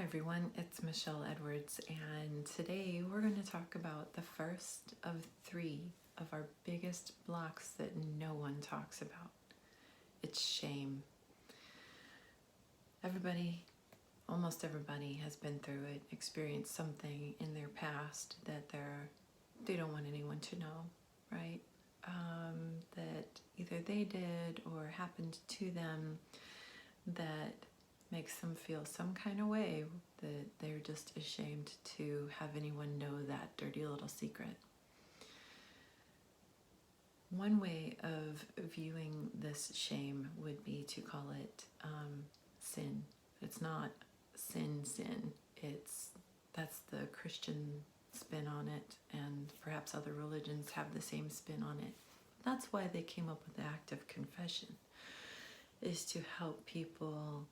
Hi everyone, it's Michelle Edwards, and today we're going to talk about the first of three of our biggest blocks that no one talks about. It's shame. Everybody, almost everybody, has been through it, experienced something in their past that they don't want anyone to know, right? That either they did or happened to them that makes them feel some kind of way, that they're just ashamed to have anyone know that dirty little secret. One way of viewing this shame would be to call it sin. It's not sin. That's the Christian spin on it, and perhaps other religions have the same spin on it. That's why they came up with the act of confession, is to help people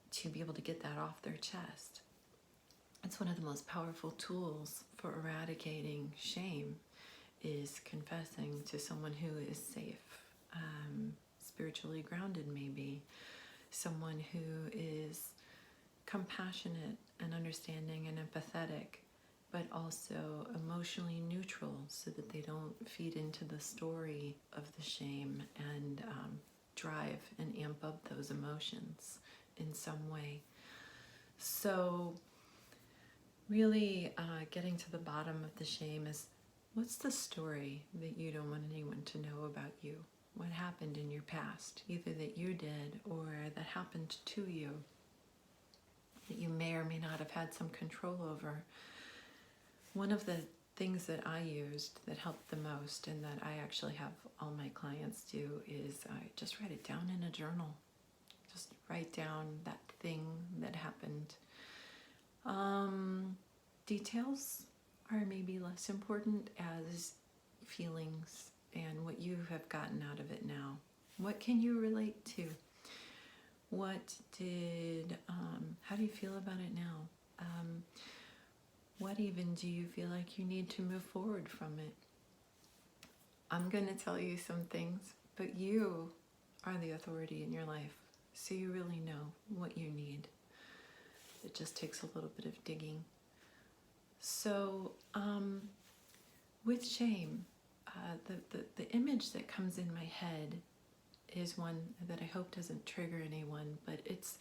to be able to get that off their chest. It's one of the most powerful tools for eradicating shame, is confessing to someone who is safe, spiritually grounded maybe, someone who is compassionate and understanding and empathetic, but also emotionally neutral, so that they don't feed into the story of the shame and drive and amp up those emotions in some way. So really getting to the bottom of the shame is, what's the story that you don't want anyone to know about you? What happened in your past, either that you did or that happened to you, that you may or may not have had some control over? One of the things that I used that helped the most, and that I actually have all my clients do, is I just write it down in a journal. Just write down that thing that happened. Details are maybe less important as feelings and what you have gotten out of it now. What can you relate to? How do you feel about it now? What even do you feel like you need to move forward from it? I'm going to tell you some things, but you are the authority in your life. So you really know what you need. It just takes a little bit of digging. So with shame, the image that comes in my head is one that I hope doesn't trigger anyone, but it's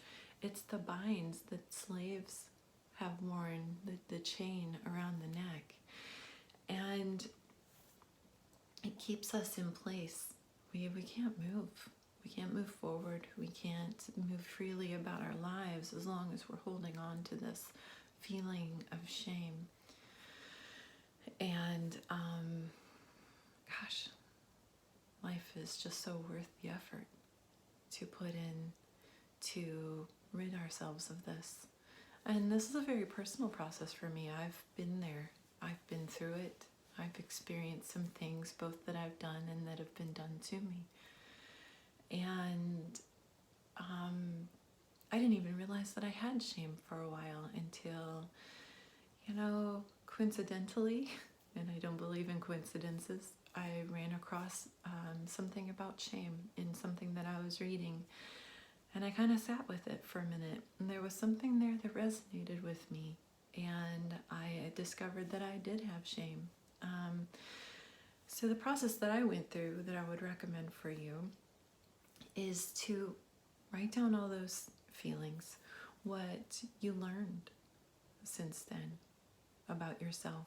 the binds that slaves have worn, the chain around the neck. And it keeps us in place. We can't move. We can't move forward. We can't move freely about our lives as long as we're holding on to this feeling of shame. And life is just so worth the effort to put in to rid ourselves of this. And this is a very personal process for me. I've been there. I've been through it. I've experienced some things, both that I've done and that have been done to me. And I didn't even realize that I had shame for a while until, coincidentally, and I don't believe in coincidences, I ran across something about shame in something that I was reading. And I kind of sat with it for a minute. And there was something there that resonated with me. And I discovered that I did have shame. So the process that I went through that I would recommend for you is to write down all those feelings, what you learned since then about yourself,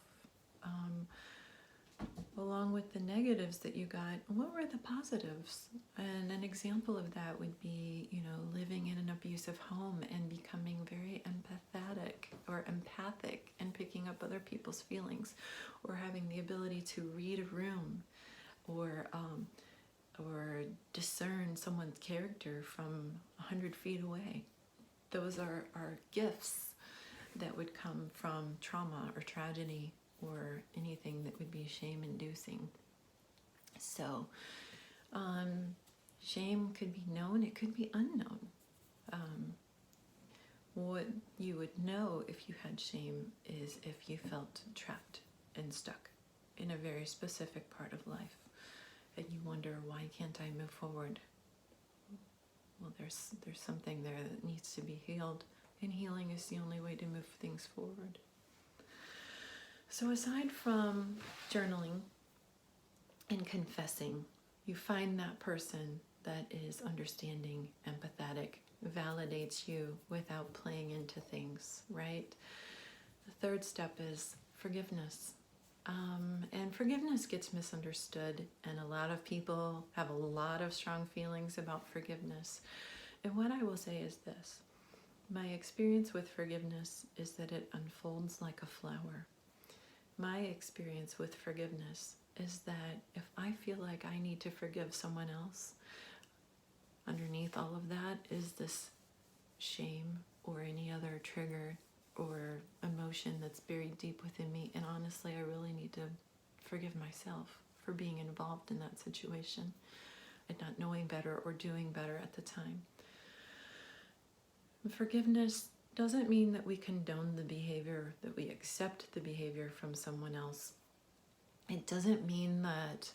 along with the negatives that you got. What were the positives? And an example of that would be, living in an abusive home and becoming very empathic and picking up other people's feelings, or having the ability to read a room, or discern someone's character from 100 feet away. Those are gifts that would come from trauma or tragedy or anything that would be shame-inducing. So shame could be known, it could be unknown. What you would know if you had shame is if you felt trapped and stuck in a very specific part of life, and you wonder, why can't I move forward? Well, there's something there that needs to be healed and healing is the only way to move things forward. So aside from journaling and confessing, you find that person that is understanding, empathetic, validates you without playing into things, right? The third step is forgiveness. And forgiveness gets misunderstood, and a lot of people have a lot of strong feelings about forgiveness. And what I will say is this: my experience with forgiveness is that it unfolds like a flower. My experience with forgiveness is that if I feel like I need to forgive someone else, underneath all of that is this shame or any other trigger or emotion that's buried deep within me. And honestly, I really need to forgive myself for being involved in that situation and not knowing better or doing better at the time. Forgiveness doesn't mean that we condone the behavior, that we accept the behavior from someone else. It doesn't mean that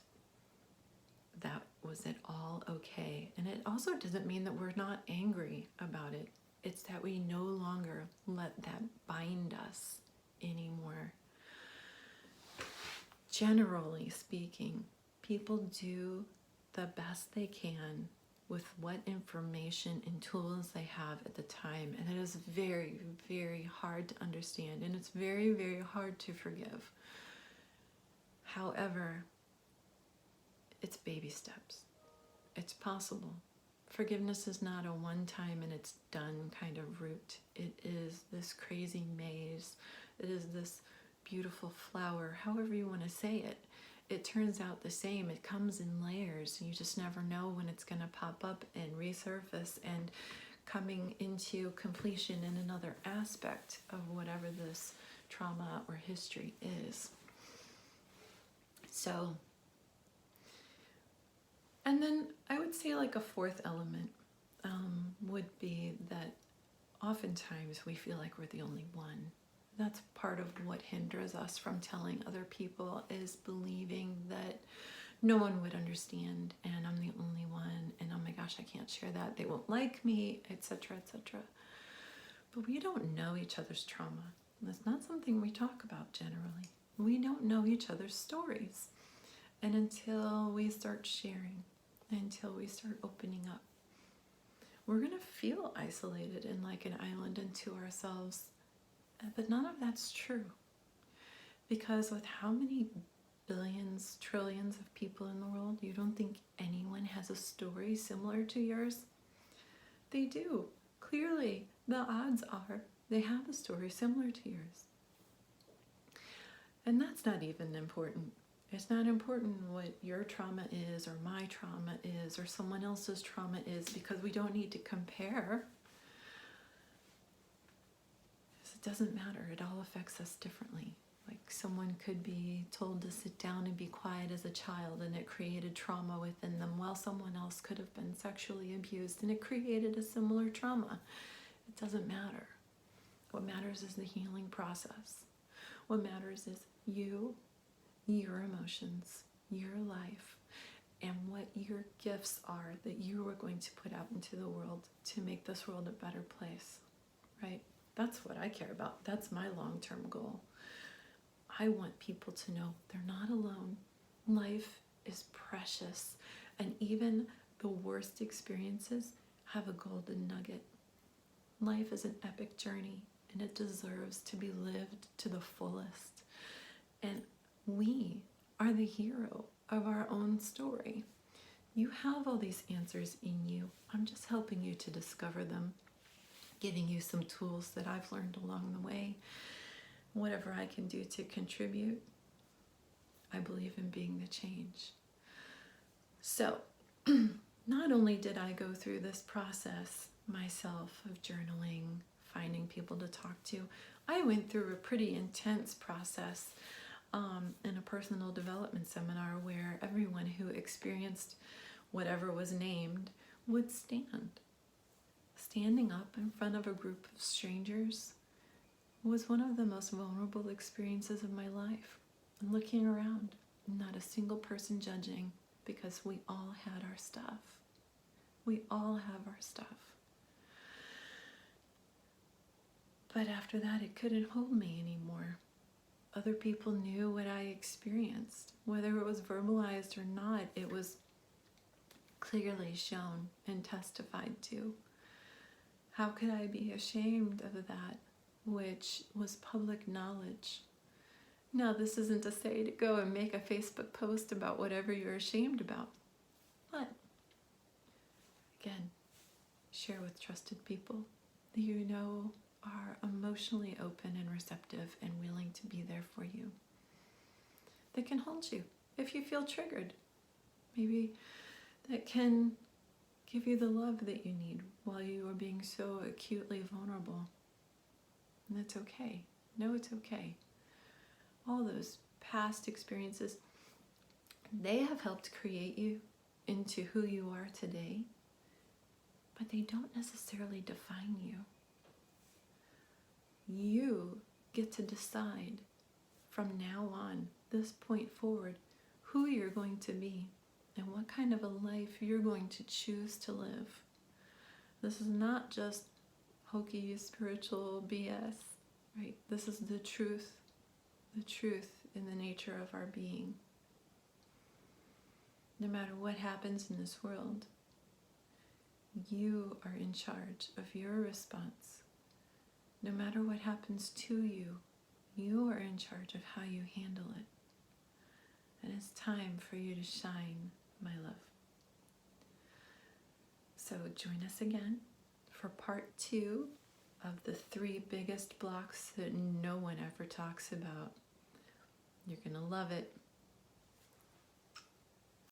that was at all okay. And it also doesn't mean that we're not angry about it. It's that we no longer let that bind us anymore. Generally speaking, people do the best they can with what information and tools they have at the time. And it is very, very hard to understand. And it's very, very hard to forgive. However, it's baby steps. It's possible. Forgiveness is not a one-time and it's done kind of route. It is this crazy maze. It is this beautiful flower, however you want to say it. It turns out the same. It comes in layers. You just never know when it's going to pop up and resurface and coming into completion in another aspect of whatever this trauma or history is. So, and then I would say like a fourth element would be that oftentimes we feel like we're the only one. That's part of what hinders us from telling other people, is believing that no one would understand and I'm the only one and oh my gosh, I can't share that, they won't like me, etc., etc. But we don't know each other's trauma. That's not something we talk about generally. We don't know each other's stories. And until we start sharing, until we start opening up, we're going to feel isolated and like an island unto ourselves. But none of that's true. Because with how many billions, trillions of people in the world, you don't think anyone has a story similar to yours? They do. Clearly, the odds are they have a story similar to yours. And that's not even important. It's not important what your trauma is or my trauma is or someone else's trauma is, because we don't need to compare. It doesn't matter. It all affects us differently. Like someone could be told to sit down and be quiet as a child and it created trauma within them, while someone else could have been sexually abused and it created a similar trauma. It doesn't matter. What matters is the healing process. What matters is you, your emotions, your life, and what your gifts are that you are going to put out into the world to make this world a better place, right? That's what I care about. That's my long-term goal. I want people to know they're not alone. Life is precious, and even the worst experiences have a golden nugget. Life is an epic journey, and it deserves to be lived to the fullest. And we are the hero of our own story. You have all these answers in you. I'm just helping you to discover them, giving you some tools that I've learned along the way. Whatever I can do to contribute, I believe in being the change. So, not only did I go through this process myself of journaling, finding people to talk to, I went through a pretty intense process in a personal development seminar where everyone who experienced whatever was named would stand. Standing up in front of a group of strangers was one of the most vulnerable experiences of my life. And looking around, not a single person judging, because we all had our stuff. We all have our stuff. But after that, it couldn't hold me anymore. Other people knew what I experienced. Whether it was verbalized or not, it was clearly shown and testified to. How could I be ashamed of that which was public knowledge? Now, this isn't to say to go and make a Facebook post about whatever you're ashamed about. But, again, share with trusted people that you know are emotionally open and receptive and willing to be there for you. That can hold you if you feel triggered. Maybe that can give you the love that you need while you are being so acutely vulnerable. And that's okay. No, it's okay. All those past experiences, they have helped create you into who you are today, but they don't necessarily define you. You get to decide from now on, this point forward, who you're going to be and what kind of a life you're going to choose to live. This is not just hokey spiritual BS, right? This is the truth in the nature of our being. No matter what happens in this world, you are in charge of your response. No matter what happens to you, you are in charge of how you handle it. And it's time for you to shine, my love. So join us again for part 2 of the 3 biggest blocks that no one ever talks about. You're going to love it.